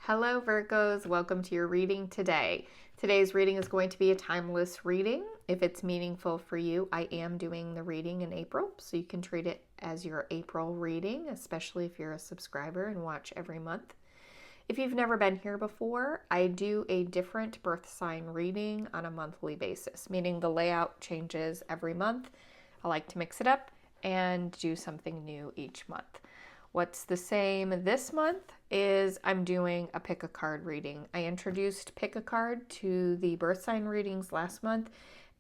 Hello Virgos, welcome to your reading today. Today's reading is going to be a timeless reading. If it's meaningful for you, I am doing the reading in April, so you can treat it as your April reading, especially if you're a subscriber and watch every month. If you've never been here before, I do a different birth sign reading on a monthly basis, meaning the layout changes every month. I like to mix it up and do something new each month. What's the same this month is I'm doing a pick a card reading. I introduced pick a card to the birth sign readings last month,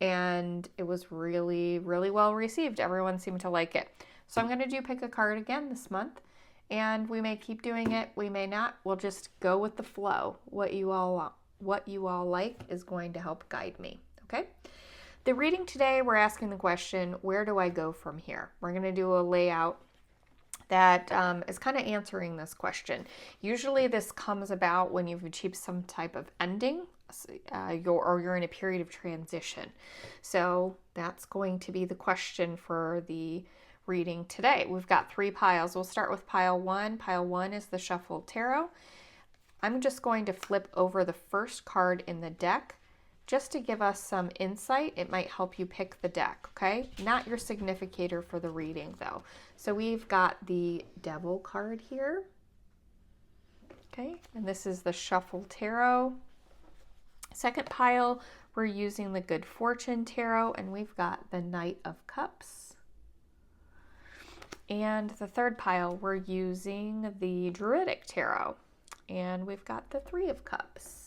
and it was really, really well received. Everyone seemed to like it. So I'm going to do pick a card again this month, and we may keep doing it. We may not. We'll just go with the flow. What you all like is going to help guide me. Okay? The reading today, we're asking the question, where do I go from here? We're going to do a layout that is kind of answering this question. Usually this comes about when you've achieved some type of ending or you're in a period of transition. So that's going to be the question for the reading today. We've got 3 piles. We'll start with pile 1. Pile 1 is the shuffled tarot. I'm just going to flip over the first card in the deck just to give us some insight. It might help you pick the deck, okay? Not your significator for the reading, though. So we've got the Devil card here, okay? And this is the Shuffle Tarot. Second pile, we're using the Good Fortune Tarot, and we've got the Knight of Cups. And the third pile, we're using the Druidic Tarot, and we've got the Three of Cups.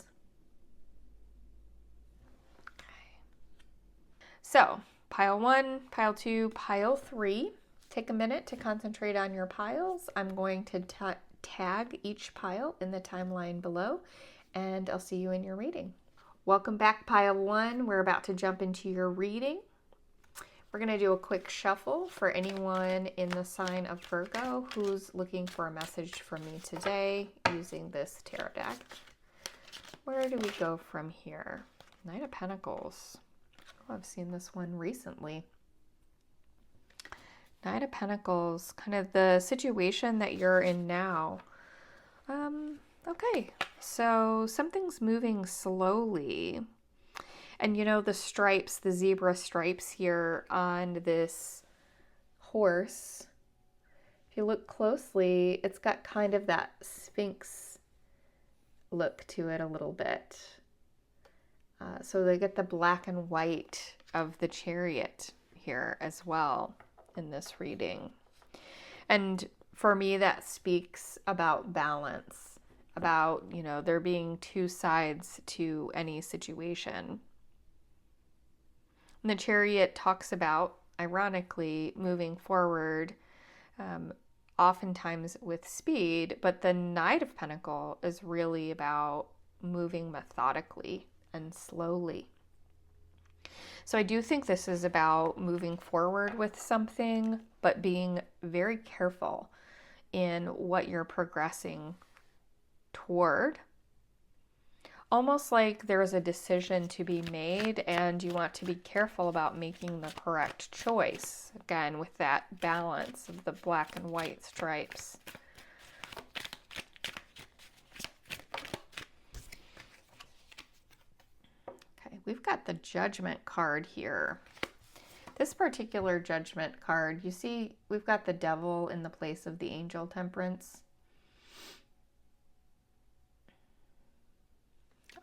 So, pile 1, pile 2, pile 3. Take a minute to concentrate on your piles. I'm going to tag each pile in the timeline below, and I'll see you in your reading. Welcome back, pile 1. We're about to jump into your reading. We're going to do a quick shuffle for anyone in the sign of Virgo who's looking for a message from me today using this tarot deck. Where do we go from here? Knight of Pentacles. I've seen this one recently. Knight of Pentacles, kind of the situation that you're in now. Okay, so something's moving slowly. And you know, the stripes, the zebra stripes here on this horse, if you look closely, it's got kind of that Sphinx look to it a little bit. So they get the black and white of the Chariot here as well in this reading. And for me, that speaks about balance, about, you know, there being 2 sides to any situation. And the Chariot talks about, ironically, moving forward, oftentimes with speed, but the Knight of Pentacles is really about moving methodically and slowly. So I do think this is about moving forward with something, but being very careful in what you're progressing toward. Almost like there is a decision to be made and you want to be careful about making the correct choice. Again, with that balance of the black and white stripes. We've got the Judgment card here. This particular Judgment card, you see, we've got the Devil in the place of the Angel Temperance.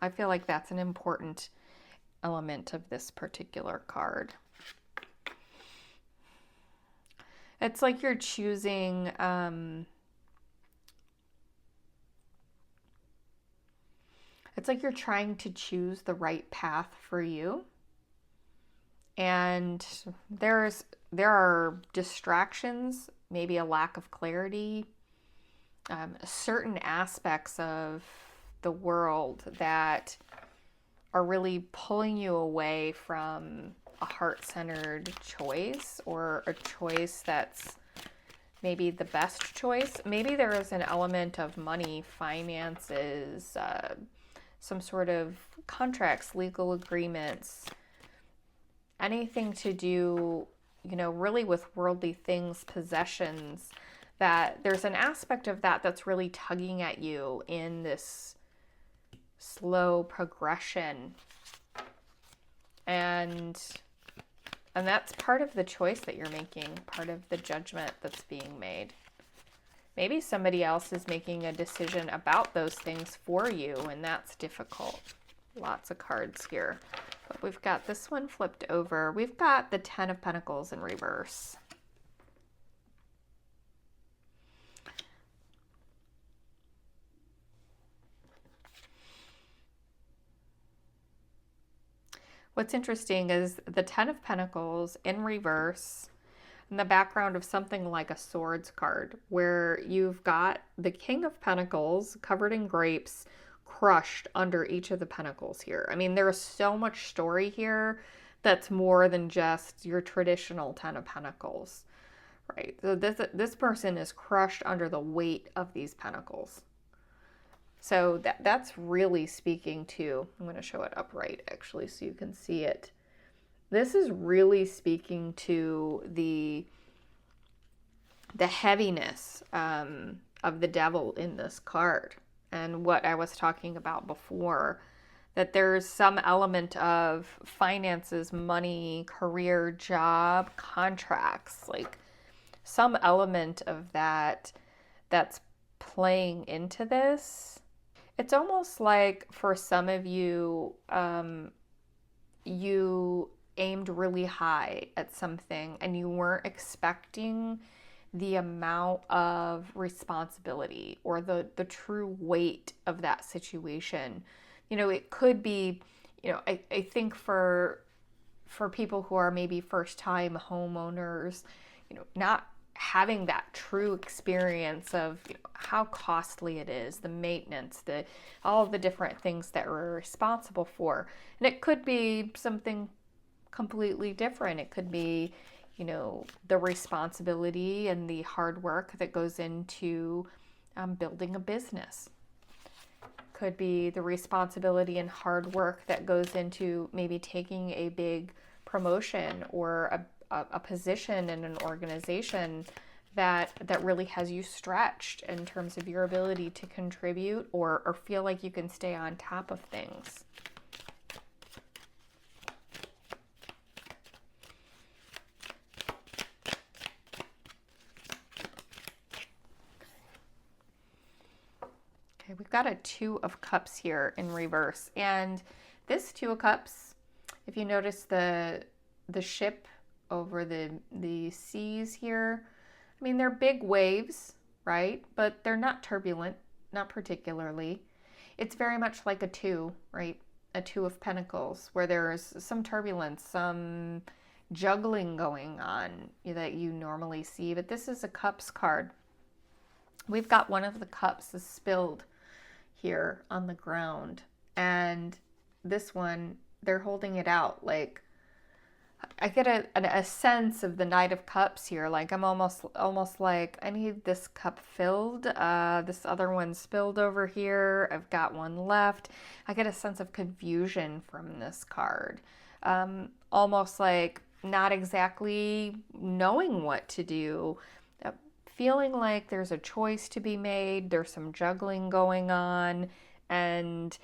I feel like that's an important element of this particular card. It's like you're choosing it's like you're trying to choose the right path for you. And there are distractions, maybe a lack of clarity, certain aspects of the world that are really pulling you away from a heart-centered choice or a choice that's maybe the best choice. Maybe there is an element of money, finances, some sort of contracts, legal agreements, anything to do, you know, really with worldly things, possessions that there's an aspect of that that's really tugging at you in this slow progression. And that's part of the choice that you're making, part of the judgment that's being made. Maybe somebody else is making a decision about those things for you, and that's difficult. Lots of cards here. But we've got this one flipped over. We've got the Ten of Pentacles in reverse. What's interesting is the Ten of Pentacles in reverse in the background of something like a Swords card, where you've got the King of Pentacles covered in grapes crushed under each of the pentacles here. I mean, there's so much story here that's more than just your traditional Ten of Pentacles, right? So this person is crushed under the weight of these pentacles. So that's really speaking to, I'm going to show it upright actually so you can see it. This is really speaking to the heaviness of the devil in this card, and what I was talking about before, that there's some element of finances, money, career, job, contracts, like some element of that that's playing into this. It's almost like for some of you, you aimed really high at something and you weren't expecting the amount of responsibility or the true weight of that situation. You know, it could be, you know, I think for people who are maybe first time homeowners, you know, not having that true experience of, you know, how costly it is, the maintenance, all the different things that we're responsible for. And it could be something completely different. It could be, you know, the responsibility and the hard work that goes into building a business. Could be the responsibility and hard work that goes into maybe taking a big promotion or a position in an organization that really has you stretched in terms of your ability to contribute or feel like you can stay on top of things. Okay, we've got a Two of Cups here in reverse, and this Two of Cups, if you notice the ship over the seas here, I mean, they're big waves, right? But they're not turbulent, not particularly. It's very much like a two, right? A Two of Pentacles, where there's some turbulence, some juggling going on that you normally see. But this is a Cups card. We've got one of the cups is spilled here on the ground, and this one, they're holding it out. Like, I get a sense of the Knight of Cups here. Like, I'm almost like, I need this cup filled. This other one spilled over here. I've got one left. I get a sense of confusion from this card. Almost like not exactly knowing what to do. Feeling like there's a choice to be made. There's some juggling going on, and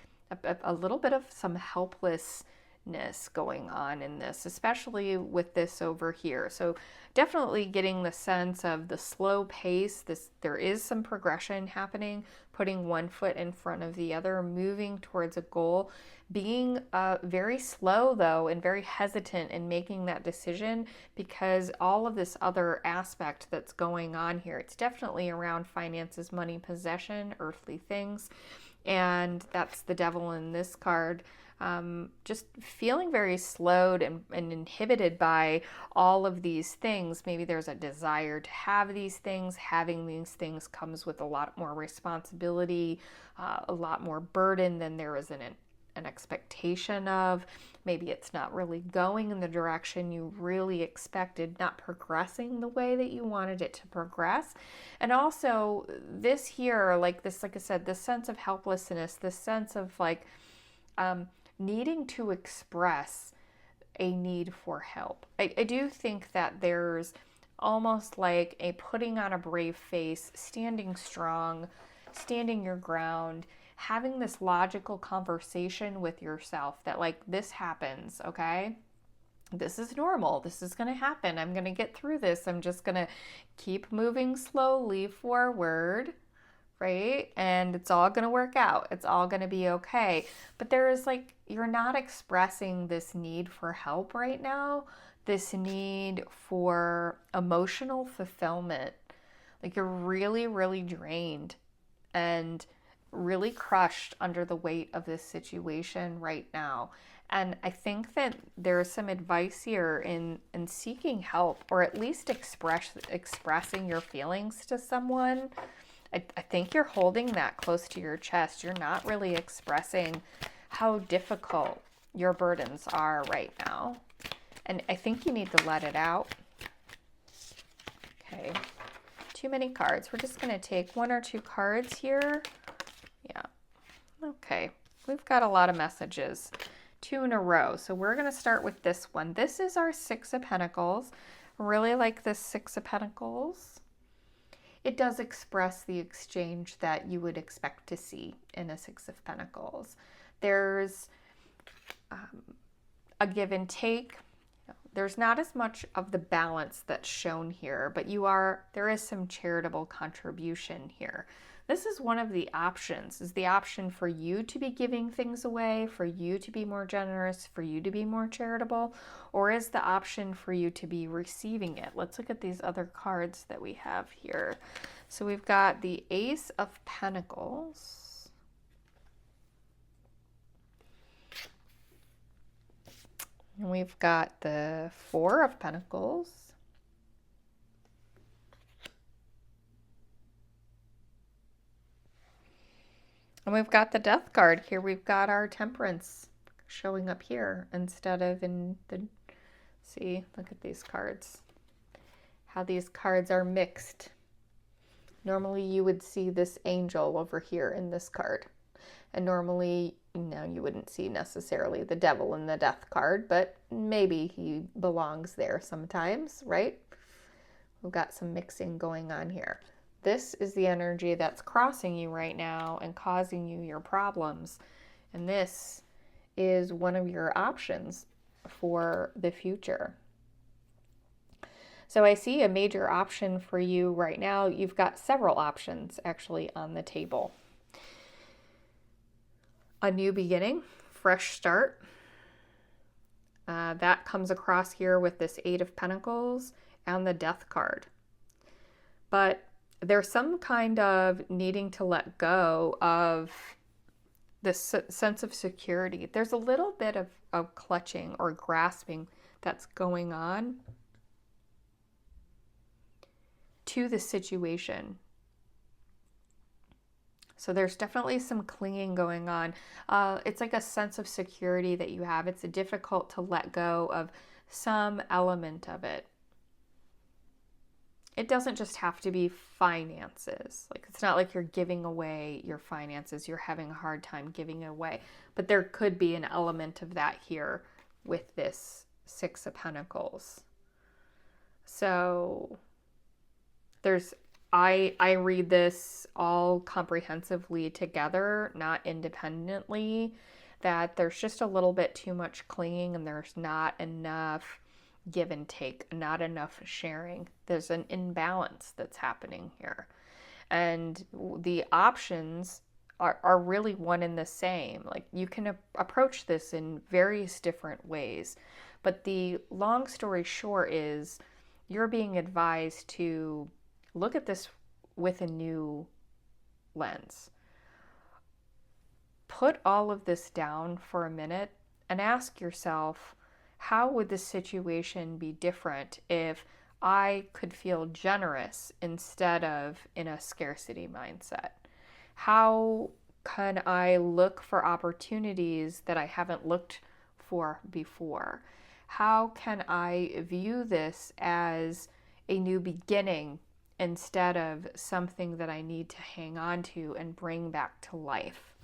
a little bit of some helplessness going on in this, especially with this over here. So definitely getting the sense of the slow pace. There is some progression happening, putting one foot in front of the other, moving towards a goal, being very slow though and very hesitant in making that decision, because all of this other aspect that's going on here, it's definitely around finances, money, possession, earthly things, and that's the devil in this card. Just feeling very slowed and inhibited by all of these things. Maybe there's a desire to have these things. Having these things comes with a lot more responsibility, a lot more burden than there is an expectation of. Maybe it's not really going in the direction you really expected, not progressing the way that you wanted it to progress. And also this here, like I said, this sense of helplessness, this sense of like, needing to express a need for help. I do think that there's almost like a putting on a brave face, standing strong, standing your ground, having this logical conversation with yourself that like this happens, okay? This is normal. This is going to happen. I'm going to get through this. I'm just going to keep moving slowly forward, right? And it's all going to work out. It's all going to be okay. But there is like, you're not expressing this need for help right now, this need for emotional fulfillment. Like you're really, really drained and really crushed under the weight of this situation right now. And I think that there's some advice here in seeking help, or at least expressing your feelings to someone. I think you're holding that close to your chest. You're not really expressing how difficult your burdens are right now. And I think you need to let it out. Okay. Too many cards. We're just going to take 1 or 2 cards here. Yeah. Okay. We've got a lot of messages. 2 in a row. So we're going to start with this one. This is our 6 of Pentacles. I really like this 6 of Pentacles. It does express the exchange that you would expect to see in a 6 of Pentacles. There's a give and take. There's not as much of the balance that's shown here, but there is some charitable contribution here. This is one of the options, is the option for you to be giving things away, for you to be more generous, for you to be more charitable, or is the option for you to be receiving it? Let's look at these other cards that we have here. So we've got the Ace of Pentacles. And we've got the 4 of Pentacles. And we've got the Death card here. We've got our Temperance showing up here instead of in the... See, look at these cards. How these cards are mixed. Normally you would see this angel over here in this card. And normally, you wouldn't see necessarily the Devil in the Death card, but maybe he belongs there sometimes, right? We've got some mixing going on here. This is the energy that's crossing you right now and causing you your problems. And this is one of your options for the future. So I see a major option for you right now. You've got several options actually on the table. A new beginning, fresh start. That comes across here with this 8 of Pentacles and the Death card. But there's some kind of needing to let go of this sense of security. There's a little bit of clutching or grasping that's going on to the situation. So there's definitely some clinging going on. It's like a sense of security that you have. It's difficult to let go of some element of it. It doesn't just have to be finances. Like, it's not like you're giving away your finances. You're having a hard time giving it away. But there could be an element of that here with this 6 of Pentacles. So I read this all comprehensively together, not independently, that there's just a little bit too much clinging and there's not enough give and take, not enough sharing. There's an imbalance that's happening here. And the options are really one and the same. Like, you can approach this in various different ways. But the long story short is you're being advised to look at this with a new lens. Put all of this down for a minute and ask yourself, how would the situation be different if I could feel generous instead of in a scarcity mindset? How can I look for opportunities that I haven't looked for before? How can I view this as a new beginning instead of something that I need to hang on to and bring back to life?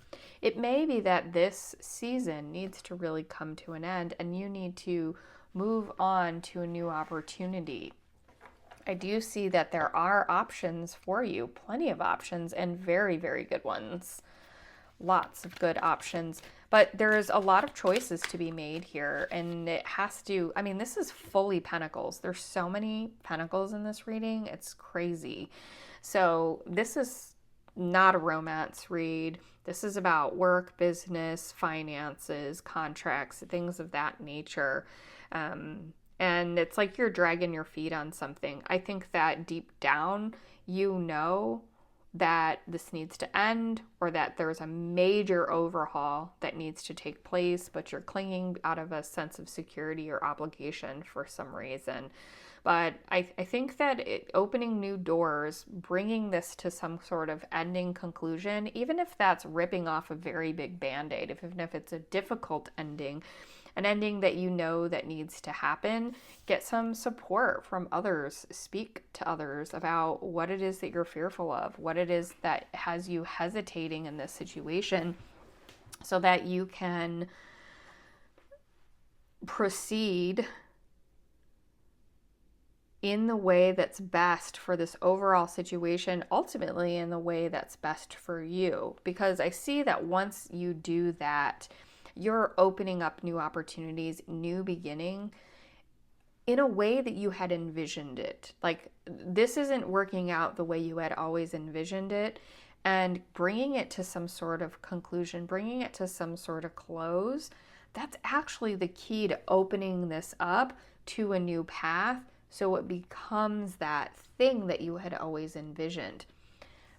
It may be that this season needs to really come to an end and you need to move on to a new opportunity. I do see that there are options for you, plenty of options, and very, very good ones. Lots of good options. But there's a lot of choices to be made here, and it has to, I mean, this is fully pentacles. There's so many pentacles in this reading. It's crazy. So this is not a romance read. This is about work, business, finances, contracts, things of that nature. And it's like you're dragging your feet on something. I think that deep down, you know that this needs to end, or that there's a major overhaul that needs to take place, but you're clinging out of a sense of security or obligation for some reason. But I think that opening new doors, bringing this to some sort of ending conclusion, even if that's ripping off a very big band-aid, even if it's a difficult ending, an ending that you know that needs to happen, get some support from others. Speak to others about what it is that you're fearful of, what it is that has you hesitating in this situation, so that you can proceed in the way that's best for this overall situation, ultimately in the way that's best for you. Because I see that once you do that, you're opening up new opportunities, new beginning in a way that you had envisioned it. Like, this isn't working out the way you had always envisioned it, and bringing it to some sort of conclusion, bringing it to some sort of close, that's actually the key to opening this up to a new path, so it becomes that thing that you had always envisioned.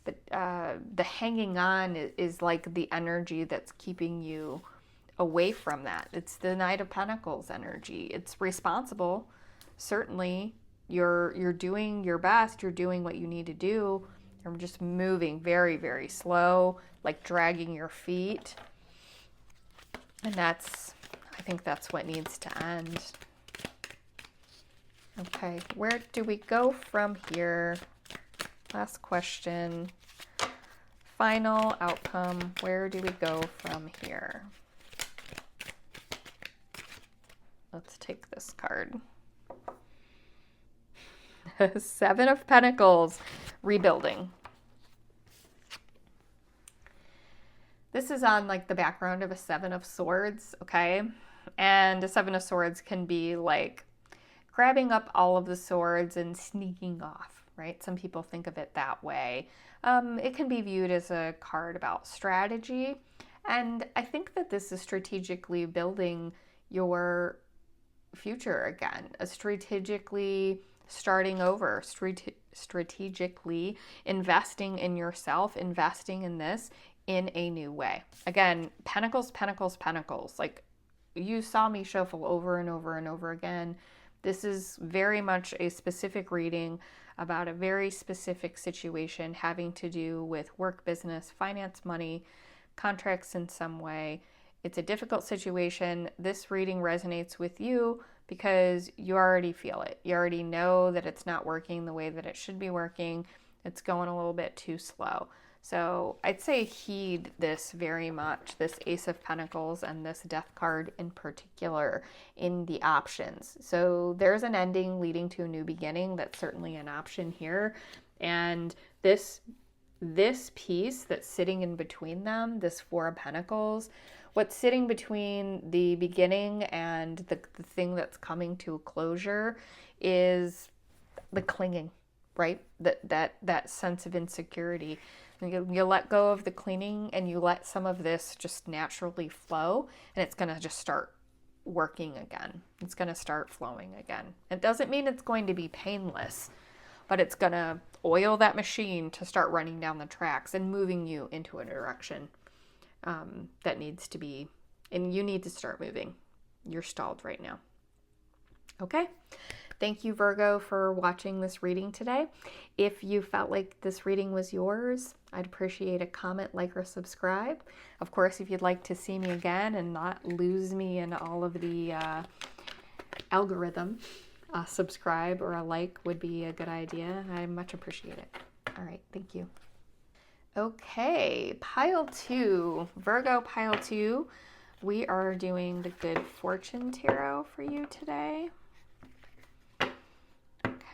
But the hanging on is like the energy that's keeping you away from that. It's the Knight of Pentacles energy. It's responsible. Certainly, you're doing your best. You're doing what you need to do. You're just moving very, very slow, like dragging your feet. And I think that's what needs to end. Okay, where do we go from here? Last question. Final outcome. Where do we go from here? Let's take this card. Seven of Pentacles, rebuilding. This is on like the background of a Seven of Swords, okay? And a Seven of Swords can be like grabbing up all of the swords and sneaking off, right? Some people think of it that way. It can be viewed as a card about strategy. And I think that this is strategically building your future again, strategically starting over, strategically investing in yourself, investing in this in a new way. Again, Pentacles, Pentacles, Pentacles. Like, you saw me shuffle over and over and over again. This is very much a specific reading about a very specific situation having to do with work, business, finance, money, contracts in some way. It's a difficult situation. This reading resonates with you because you already feel it. You already know that it's not working the way that it should be working. It's going a little bit too slow. So I'd say heed this very much, this Ace of Pentacles and this Death card in particular in the options. So there's an ending leading to a new beginning. That's certainly an option here. And this piece that's sitting in between them, this Four of Pentacles, what's sitting between the beginning and the thing that's coming to a closure is the clinging, right? That sense of insecurity. You let go of the clinging and you let some of this just naturally flow, and it's going to just start working again. It's going to start flowing again. It doesn't mean it's going to be painless, but it's going to oil that machine to start running down the tracks and moving you into a direction that needs to be, and you need to start moving. You're stalled right now. Okay. Thank you, Virgo, for watching this reading today. If you felt like this reading was yours, I'd appreciate a comment, like, or subscribe. Of course, if you'd like to see me again and not lose me in all of the algorithm, a subscribe or a like would be a good idea. I much appreciate it. All right. Thank you. Okay. Pile 2. Virgo, pile 2. We are doing the Good Fortune Tarot for you today.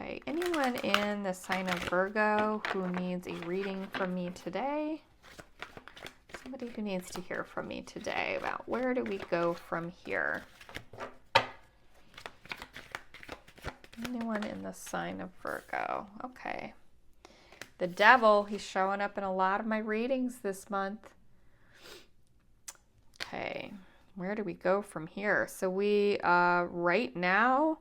Okay, anyone in the sign of Virgo who needs a reading from me today? Somebody who needs to hear from me today about where do we go from here? Anyone in the sign of Virgo? Okay. The devil, he's showing up in a lot of my readings this month. Okay, where do we go from here? So we, right now,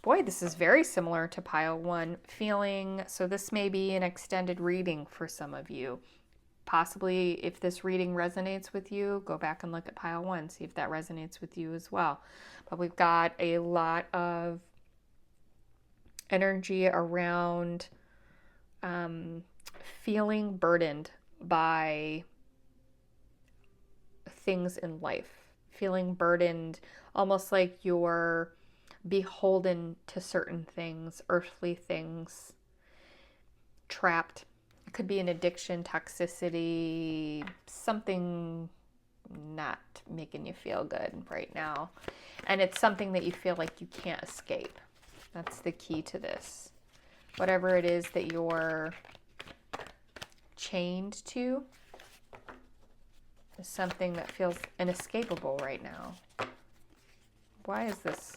boy, this is very similar to pile one. Feeling, so this may be an extended reading for some of you. Possibly, if this reading resonates with you, go back and look at pile one, see if that resonates with you as well. But we've got a lot of energy around feeling burdened by things in life, feeling burdened, almost like you're beholden to certain things, earthly things, trapped. It could be an addiction, toxicity, something not making you feel good right now. And it's something that you feel like you can't escape. That's the key to this. Whatever it is that you're chained to is something that feels inescapable right now. Why is this?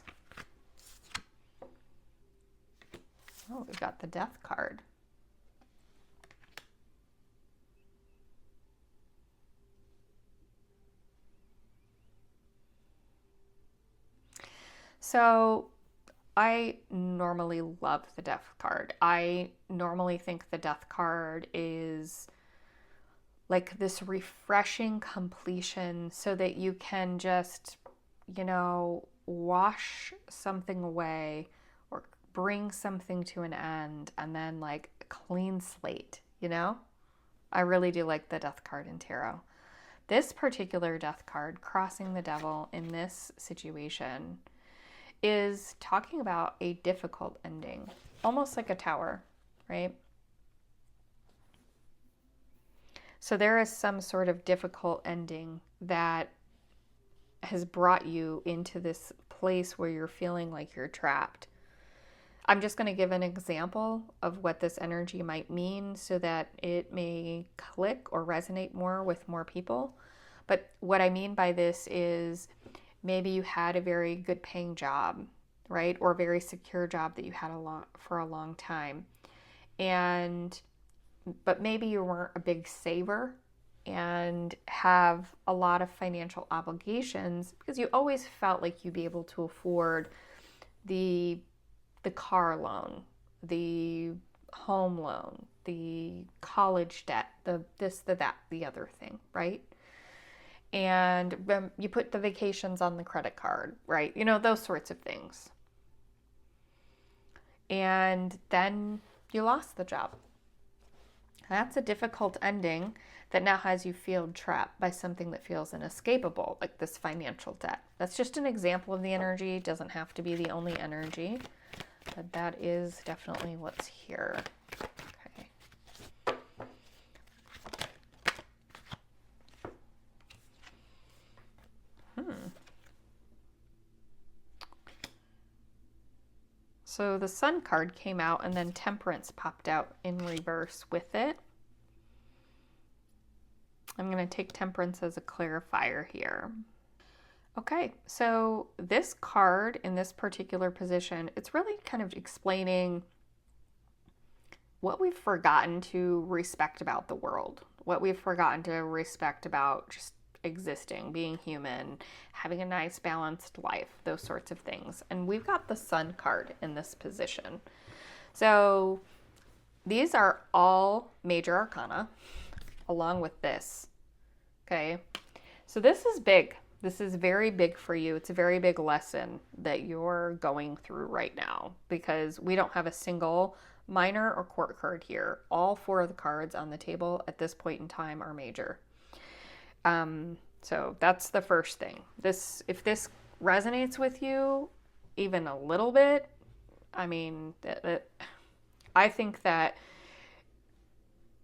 Oh, we've got the Death card. So I normally love the Death card. I normally think the Death card is like this refreshing completion so that you can just, wash something away or bring something to an end and then like a clean slate, I really do like the Death card in tarot. This particular Death card, crossing the devil in this situation, is talking about a difficult ending, almost like a tower, right? So there is some sort of difficult ending that has brought you into this place where you're feeling like you're trapped. I'm just going to give an example of what this energy might mean so that it may click or resonate more with more people. But what I mean by this is maybe you had a very good paying job, right? Or a very secure job that you had for a long time. But maybe you weren't a big saver and have a lot of financial obligations because you always felt like you'd be able to afford the car loan, the home loan, the college debt, the this, the that, the other thing, right? And you put the vacations on the credit card, right? Those sorts of things. And then you lost the job. That's a difficult ending that now has you feel trapped by something that feels inescapable, like this financial debt. That's just an example of the energy. It doesn't have to be the only energy, but that is definitely what's here. Okay. So the Sun card came out and then Temperance popped out in reverse with it. I'm going to take Temperance as a clarifier here. Okay, so this card in this particular position, it's really kind of explaining what we've forgotten to respect about the world, what we've forgotten to respect about just existing, being human, having a nice balanced life, those sorts of things. And we've got the Sun card in this position. So these are all major arcana along with this. Okay, so this is big. This is very big for you. It's a very big lesson that you're going through right now because we don't have a single minor or court card here. All four of the cards on the table at this point in time are major. So that's the first thing. If this resonates with you even a little bit, I mean, I think that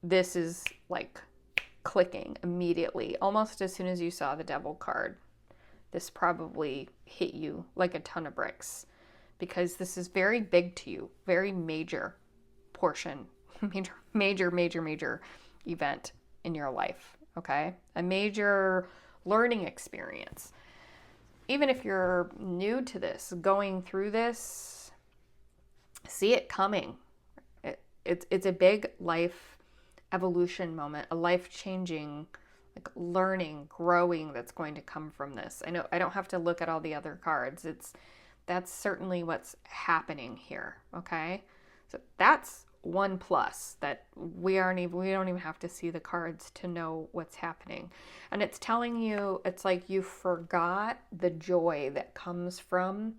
this is like clicking immediately, almost as soon as you saw the Devil card. This probably hit you like a ton of bricks because this is very big to you, very major portion, major event in your life, okay? A major learning experience. Even if you're new to this, going through this, see it coming. It's a big life evolution moment, a life-changing, like learning, growing that's going to come from this. I know I don't have to look at all the other cards. That's certainly what's happening here, okay? So that's one plus, that we don't even have to see the cards to know what's happening. And it's telling you, it's like you forgot the joy that comes from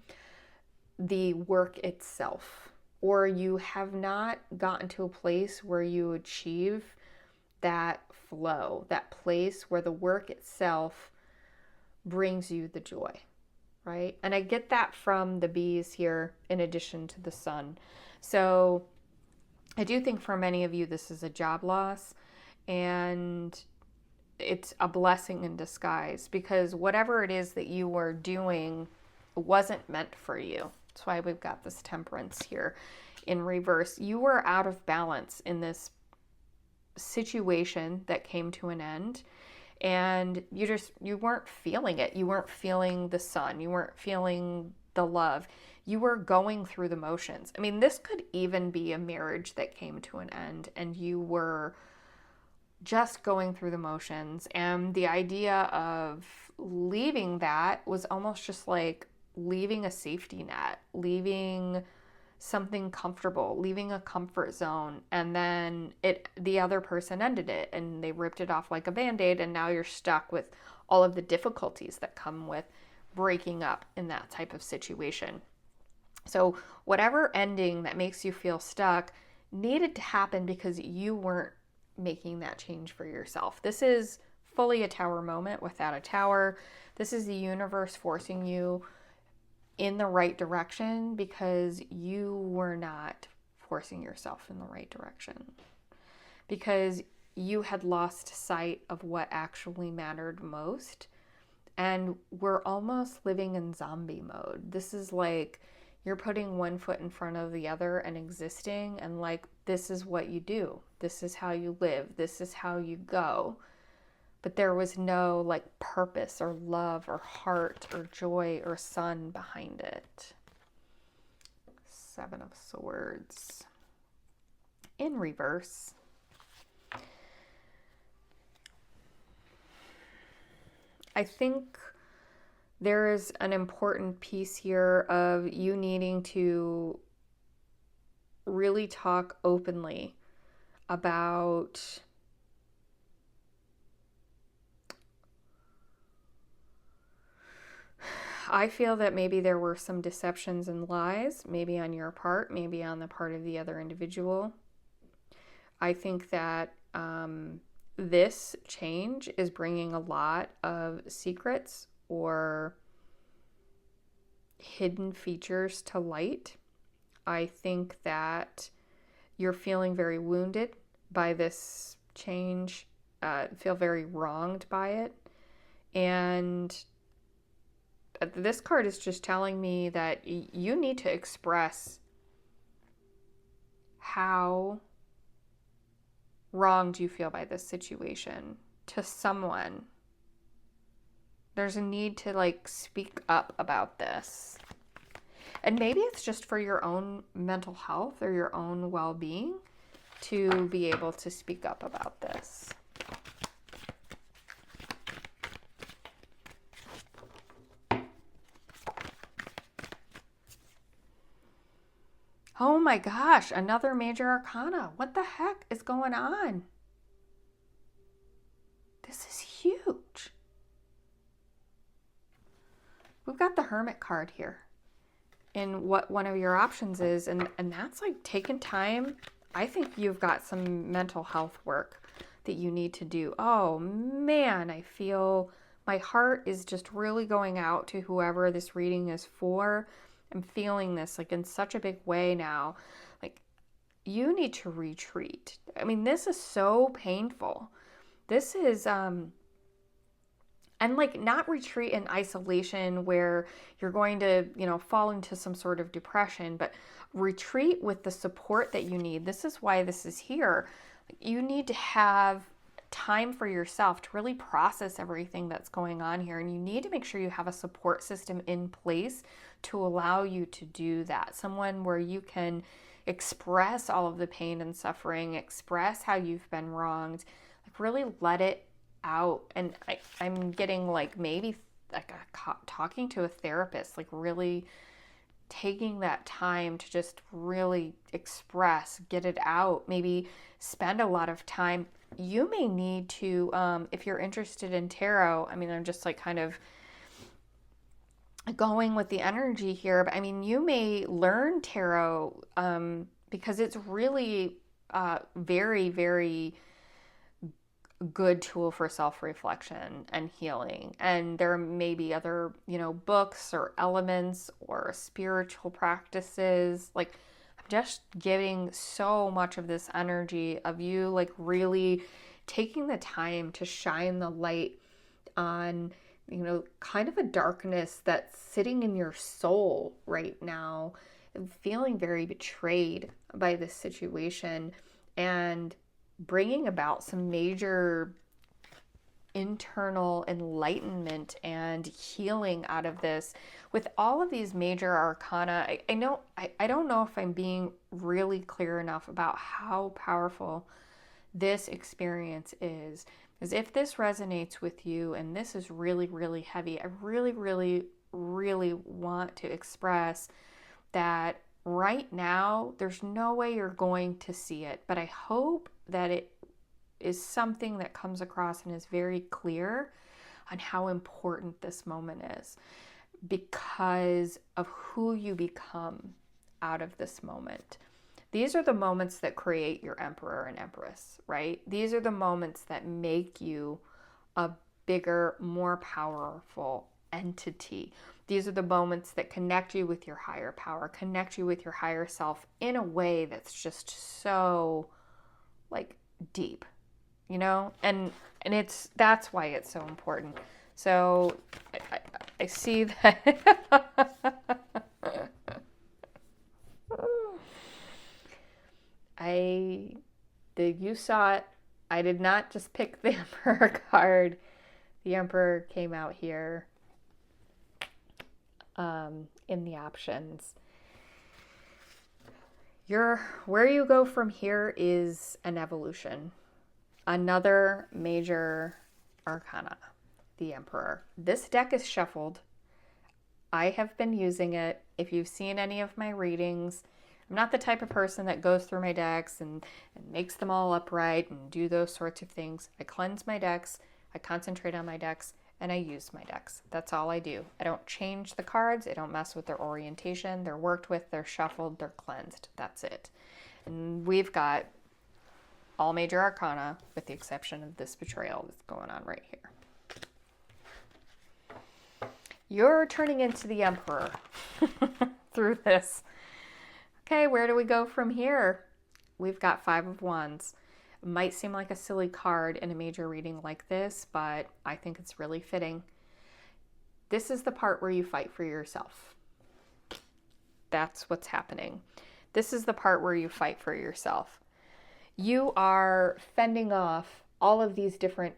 the work itself, or you have not gotten to a place where you achieve that flow, that place where the work itself brings you the joy, right? And I get that from the bees here in addition to the sun. So I do think for many of you, this is a job loss, and it's a blessing in disguise, because whatever it is that you were doing wasn't meant for you. That's why we've got this temperance here in reverse. You were out of balance in this situation that came to an end, and you weren't feeling it. You weren't feeling the sun. You weren't feeling the love. You were going through the motions. I mean, this could even be a marriage that came to an end and you were just going through the motions, and the idea of leaving that was almost just like leaving a safety net, leaving something comfortable, leaving a comfort zone, and then the other person ended it and they ripped it off like a band-aid, and now you're stuck with all of the difficulties that come with breaking up in that type of situation. So whatever ending that makes you feel stuck needed to happen because you weren't making that change for yourself. This is fully a tower moment without a tower. This is the universe forcing you in the right direction because you were not forcing yourself in the right direction. Because you had lost sight of what actually mattered most. And we're almost living in zombie mode. This is like you're putting one foot in front of the other and existing, and like, this is what you do. This is how you live. This is how you go. But there was no like purpose or love or heart or joy or sun behind it. 7 of Swords. In reverse. I think there is an important piece here of you needing to really talk openly about I feel that maybe there were some deceptions and lies, maybe on your part, maybe on the part of the other individual. I think that this change is bringing a lot of secrets or hidden features to light. I think that you're feeling very wounded by this change, feel very wronged by it. And this card is just telling me that you need to express how wronged you feel by this situation to someone. There's a need to like speak up about this. And maybe it's just for your own mental health or your own well-being to be able to speak up about this. Oh my gosh, another major arcana. What the heck is going on? This is huge. We've got the Hermit card here in what one of your options is, and that's like taking time. I think you've got some mental health work that you need to do. Oh man, I feel my heart is just really going out to whoever this reading is for. I'm feeling this like in such a big way now. Like, you need to retreat. I mean, this is so painful. This is And like not retreat in isolation where you're going to, fall into some sort of depression, but retreat with the support that you need. This is why this is here. You need to have time for yourself to really process everything that's going on here. And you need to make sure you have a support system in place to allow you to do that. Someone where you can express all of the pain and suffering, express how you've been wronged, like really let it out. And I'm getting like maybe like talking to a therapist, like really taking that time to just really express, get it out, maybe spend a lot of time. You may need to, if you're interested in tarot, I mean, I'm just like kind of going with the energy here, but I mean, you may learn tarot because it's really very, very good tool for self-reflection and healing. And there may be other, books or elements or spiritual practices. Like I'm just getting so much of this energy of you like really taking the time to shine the light on, kind of a darkness that's sitting in your soul right now, feeling very betrayed by this situation, and bringing about some major internal enlightenment and healing out of this with all of these major arcana. I don't know if I'm being really clear enough about how powerful this experience is. Because if this resonates with you and this is really, really heavy, I really, really, really want to express that right now, there's no way you're going to see it, but I hope that it is something that comes across and is very clear on how important this moment is because of who you become out of this moment. These are the moments that create your emperor and empress, right? These are the moments that make you a bigger, more powerful entity. These are the moments that connect you with your higher power, connect you with your higher self in a way that's just so like deep, and that's why it's so important. So I see that you saw it. I did not just pick the Emperor card. The Emperor came out here in the options. Where you go from here is an evolution. Another major arcana, the Emperor. This deck is shuffled. I have been using it. If you've seen any of my readings, I'm not the type of person that goes through my decks and makes them all upright and do those sorts of things. I cleanse my decks, I concentrate on my decks, and I use my decks. That's all I do. I don't change the cards. I don't mess with their orientation. They're worked with, they're shuffled, they're cleansed. That's it. And we've got all major arcana with the exception of this betrayal that's going on right here. You're turning into the Emperor through this. Okay, where do we go from here? We've got 5 of Wands. It might seem like a silly card in a major reading like this, but I think it's really fitting. This is the part where you fight for yourself. That's what's happening. This is the part where you fight for yourself. You are fending off all of these different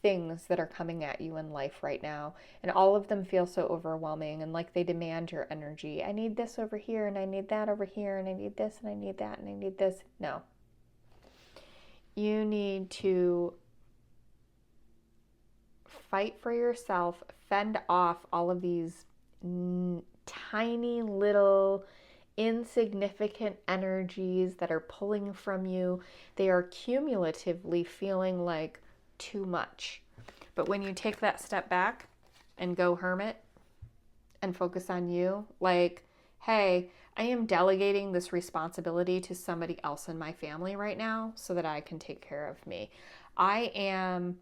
things that are coming at you in life right now, and all of them feel so overwhelming and like they demand your energy. I need this over here, and I need that over here, and I need this, and I need that, and I need this. No. You need to fight for yourself, fend off all of these tiny little insignificant energies that are pulling from you. They are cumulatively feeling like too much. But when you take that step back and go hermit and focus on you, like, hey, I am delegating this responsibility to somebody else in my family right now so that I can take care of me. I am,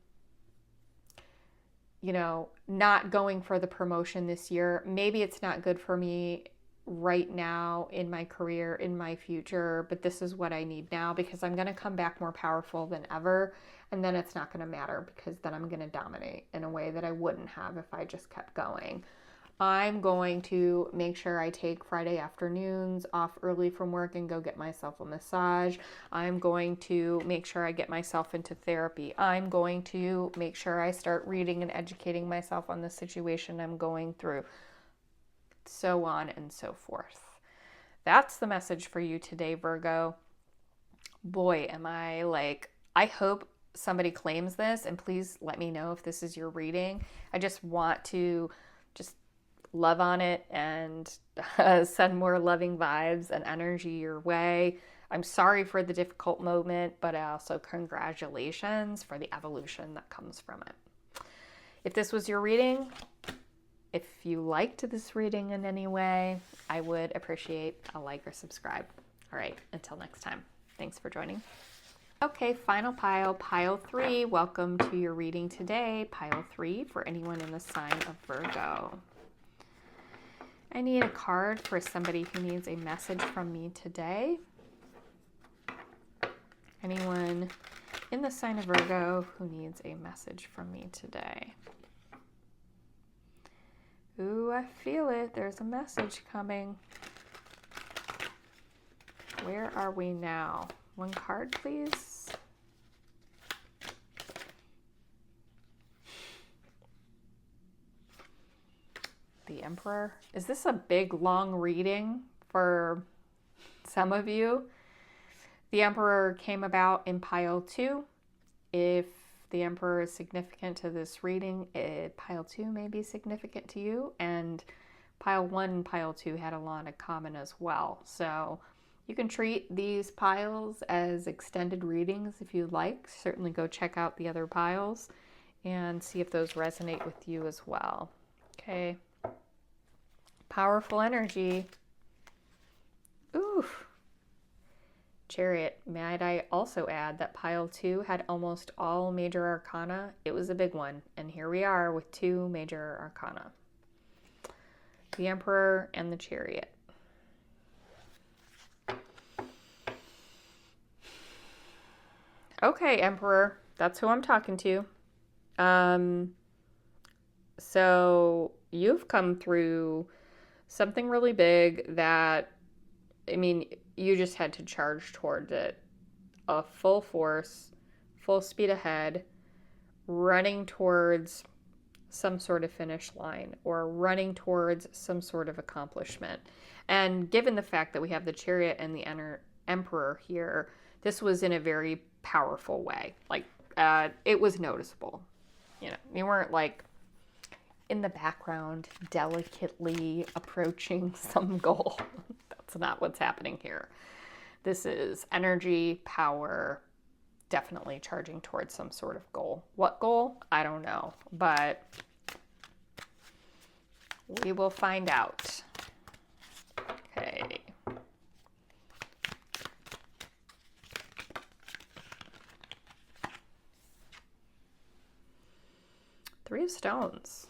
not going for the promotion this year. Maybe it's not good for me right now in my career, in my future, but this is what I need now because I'm going to come back more powerful than ever. And then it's not going to matter because then I'm going to dominate in a way that I wouldn't have if I just kept going. I'm going to make sure I take Friday afternoons off early from work and go get myself a massage. I'm going to make sure I get myself into therapy. I'm going to make sure I start reading and educating myself on the situation I'm going through, so on and so forth. That's the message for you today, Virgo. Boy, am I like, I hope somebody claims this, and please let me know if this is your reading. I just want to just love on it and send more loving vibes and energy your way. I'm sorry for the difficult moment, but also congratulations for the evolution that comes from it. If this was your reading, if you liked this reading in any way, I would appreciate a like or subscribe. All right, until next time. Thanks for joining. Okay, final pile, pile 3. Welcome to your reading today, pile 3, for anyone in the sign of Virgo. I need a card for somebody who needs a message from me today. Anyone in the sign of Virgo who needs a message from me today. Ooh, I feel it. There's a message coming. Where are we now? One card, please. The Emperor. Is this a big, long reading for some of you? The Emperor came about in pile 2. If the Emperor is significant to this reading, pile 2 may be significant to you. And pile 1 and pile 2 had a lot in common as well. So you can treat these piles as extended readings if you'd like. Certainly go check out the other piles and see if those resonate with you as well. Okay. Powerful energy. Oof. Chariot. Might I also add that pile 2 had almost all major arcana. It was a big one. And here we are with 2 major arcana. The Emperor and the Chariot. Okay, Emperor. That's who I'm talking to. So you've come through something really big that, I mean, you just had to charge towards it. A full force, full speed ahead, running towards some sort of finish line or running towards some sort of accomplishment. And given the fact that we have the Chariot and the Emperor here, this was in a very powerful way. Like, it was noticeable. You know, you weren't like in the background delicately approaching some goal. That's not what's happening here. This is energy, power, definitely charging towards some sort of goal. What goal? I don't know, but we will find out. Okay. Three of Stones.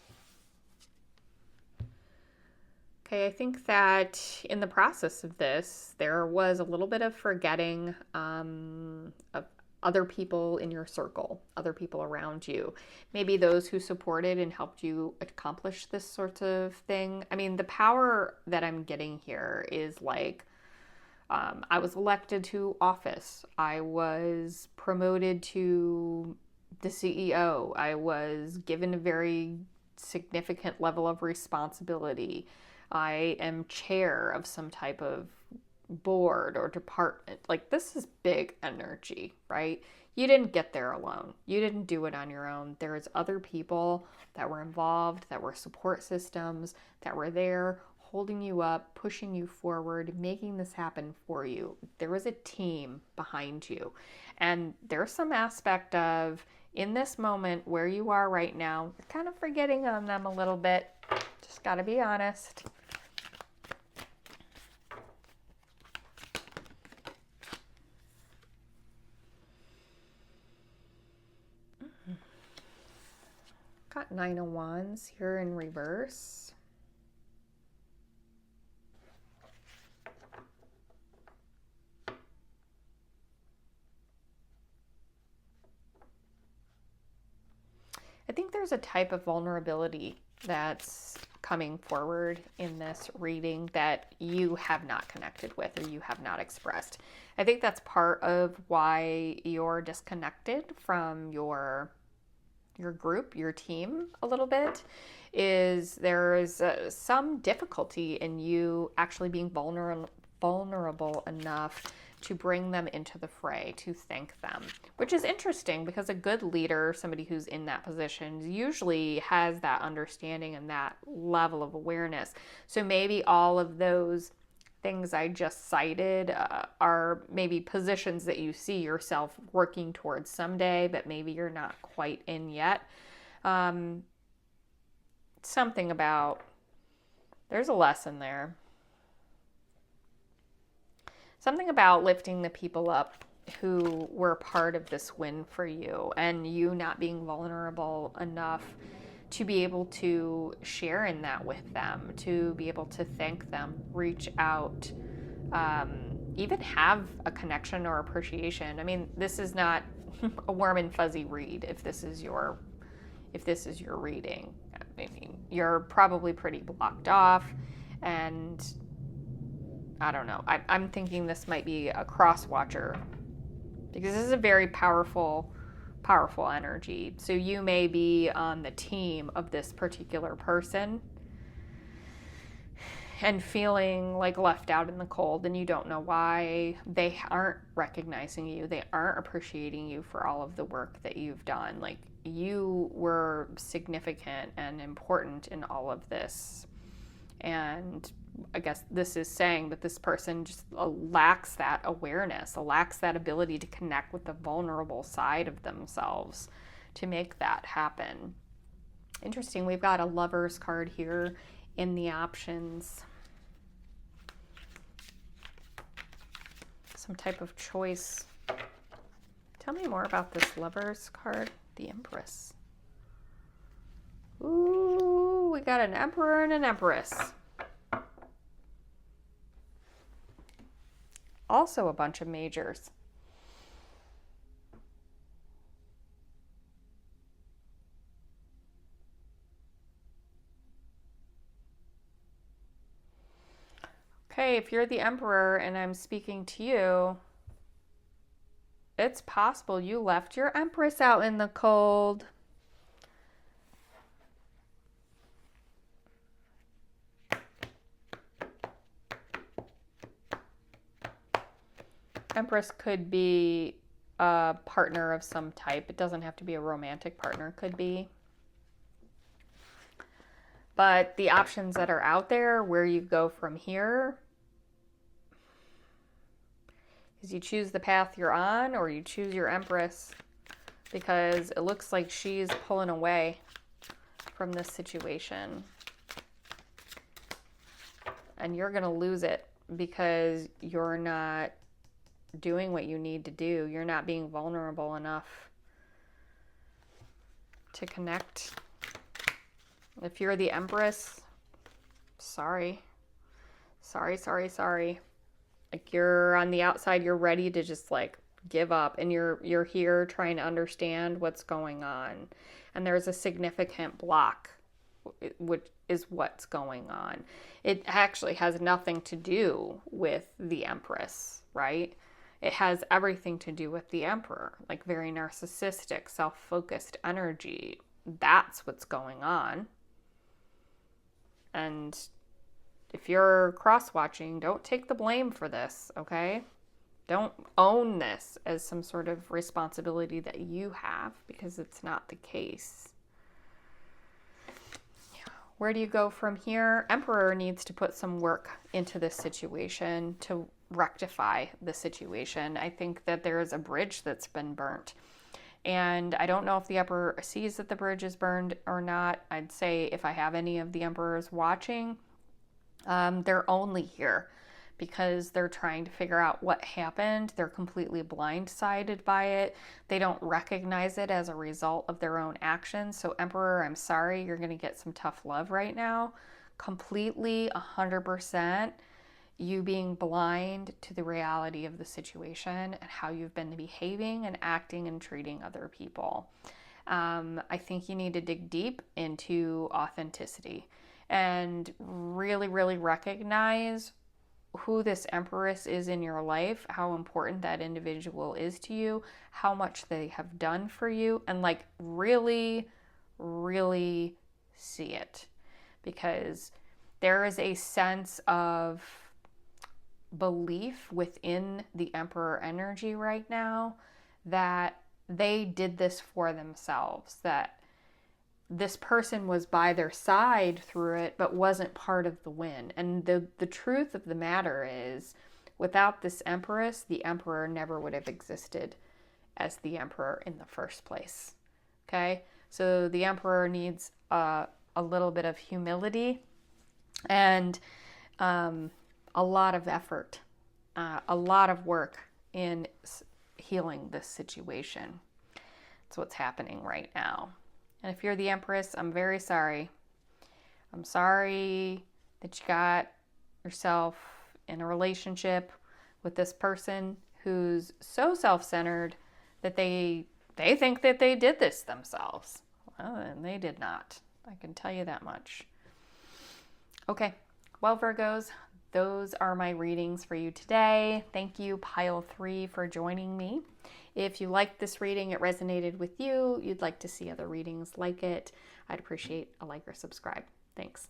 Okay, I think that in the process of this, there was a little bit of forgetting of other people in your circle, other people around you. Maybe those who supported and helped you accomplish this sort of thing. I mean, the power that I'm getting here is like, I was elected to office. I was promoted to the CEO. I was given a very significant level of responsibility. I am chair of some type of board or department. Like, this is big energy, right? You didn't get there alone. You didn't do it on your own. There's other people that were involved, that were support systems, that were there holding you up, pushing you forward, making this happen for you. There was a team behind you. And there's some aspect of, in this moment where you are right now, kind of forgetting on them a little bit. Just got to be honest. Got 9 of Wands here in reverse. think there's a type of vulnerability that's coming forward in this reading that you have not connected with or you have not expressed. I think that's part of why you're disconnected from your group, your team a little bit, is there's some difficulty in you actually being vulnerable enough to bring them into the fray, to thank them, which is interesting because a good leader, somebody who's in that position, usually has that understanding and that level of awareness. So maybe all of those things I just cited are maybe positions that you see yourself working towards someday, but maybe you're not quite in yet. Something about, there's a lesson there. Something about lifting the people up who were part of this win for you, and you not being vulnerable enough to be able to share in that with them, to be able to thank them, reach out, even have a connection or appreciation. I mean, this is not a warm and fuzzy read if this is your reading. I mean, you're probably pretty blocked off, and I don't know. I'm thinking this might be a cross watcher because this is a very powerful energy. So you may be on the team of this particular person and feeling like left out in the cold, and you don't know why. They aren't recognizing you. They aren't appreciating you for all of the work that you've done. Like, you were significant and important in all of this. And I guess this is saying that this person just lacks that awareness, lacks that ability to connect with the vulnerable side of themselves to make that happen. Interesting, we've got a Lover's card here in the options. Some type of choice. Tell me more about this Lover's card, the Empress. Ooh, we got an Emperor and an Empress. Also a bunch of majors. Okay, if you're the Emperor and I'm speaking to you, it's possible you left your Empress out in the cold. Empress could be a partner of some type. It doesn't have to be a romantic partner. It could be. But the options that are out there, where you go from here, is you choose the path you're on or you choose your Empress, because it looks like she's pulling away from this situation. And you're going to lose it because you're not doing what you need to do. You're not being vulnerable enough to connect. If you're the Empress, sorry. Like, you're on the outside, you're ready to just like give up, and you're here trying to understand what's going on. And there's a significant block, which is what's going on. It actually has nothing to do with the Empress, right? It has everything to do with the Emperor, like very narcissistic, self-focused energy. That's what's going on. And if you're cross-watching, don't take the blame for this, okay? Don't own this as some sort of responsibility that you have, because it's not the case. Where do you go from here? Emperor needs to put some work into this situation to rectify the situation. I think that there is a bridge that's been burnt. And I don't know if the Emperor sees that the bridge is burned or not. I'd say if I have any of the Emperors watching, they're only here because they're trying to figure out what happened. They're completely blindsided by it. They don't recognize it as a result of their own actions. So Emperor, I'm sorry, you're going to get some tough love right now. Completely, 100%. You being blind to the reality of the situation and how you've been behaving and acting and treating other people. I think you need to dig deep into authenticity and really, really recognize who this empress is in your life, how important that individual is to you, how much they have done for you, and like really, really see it. Because there is a sense of belief within the emperor energy right now that they did this for themselves, that this person was by their side through it but wasn't part of the win. And the truth of the matter is, without this empress, the emperor never would have existed as the emperor in the first place. Okay, so the emperor needs a little bit of humility and a lot of effort, a lot of work in healing this situation. That's what's happening right now. And if you're the empress, I'm very sorry. I'm sorry that you got yourself in a relationship with this person who's so self-centered that they think that they did this themselves. Well, and they did not. I can tell you that much. Okay, well, Virgos, those are my readings for you today. Thank you, Pile 3, for joining me. If you liked this reading, it resonated with you, you'd like to see other readings like it, I'd appreciate a like or subscribe. Thanks.